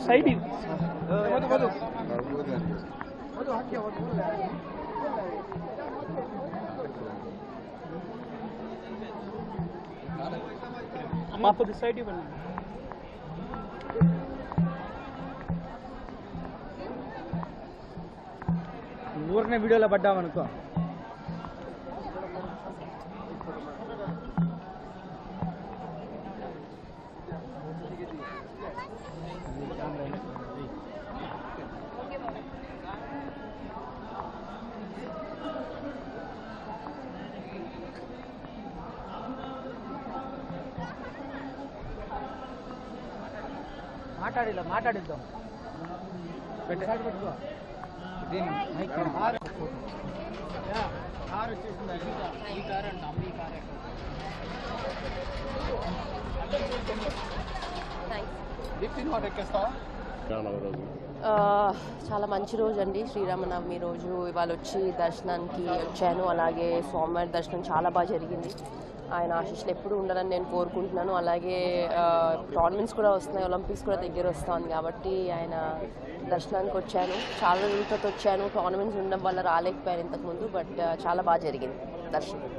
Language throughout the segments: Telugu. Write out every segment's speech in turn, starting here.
సైడ్ అమ్మా కొద్ది సైడ్ ఇవ్వండి. ఊరినే వీడియోలో పడ్డామనుకో. మాట్లాడిద్దాం. పెట్టుకో. చాలా మంచి రోజు అండి, శ్రీరామనవమి రోజు. ఇవాళ వచ్చి దర్శనానికి వచ్చాను. అలాగే స్వామివారి దర్శనం చాలా బాగా జరిగింది. ఆయన ఆశీస్సులు ఎప్పుడు ఉండాలని నేను కోరుకుంటున్నాను. అలాగే టోర్నమెంట్స్ కూడా వస్తున్నాయి, ఒలింపిక్స్ కూడా దగ్గర వస్తుంది కాబట్టి ఆయన దర్శనానికి వచ్చాను. చాలా రోజుల తర్వాత వచ్చాను. టోర్నమెంట్స్ ఉండడం వల్ల రాలేకపోయాను ఇంతకుముందు, బట్ చాలా బాగా జరిగింది దర్శనం.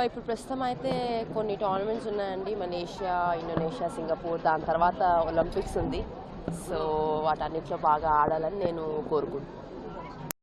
ఇప్పుడు ప్రస్తుతం అయితే కొన్ని టోర్నమెంట్స్ ఉన్నాయండి, మలేషియా, ఇండోనేషియా, సింగపూర్. దాని తర్వాత ఒలింపిక్స్ ఉంది. సో వాటన్నిటిలో బాగా ఆడాలని నేను కోరుకుంటున్నాను.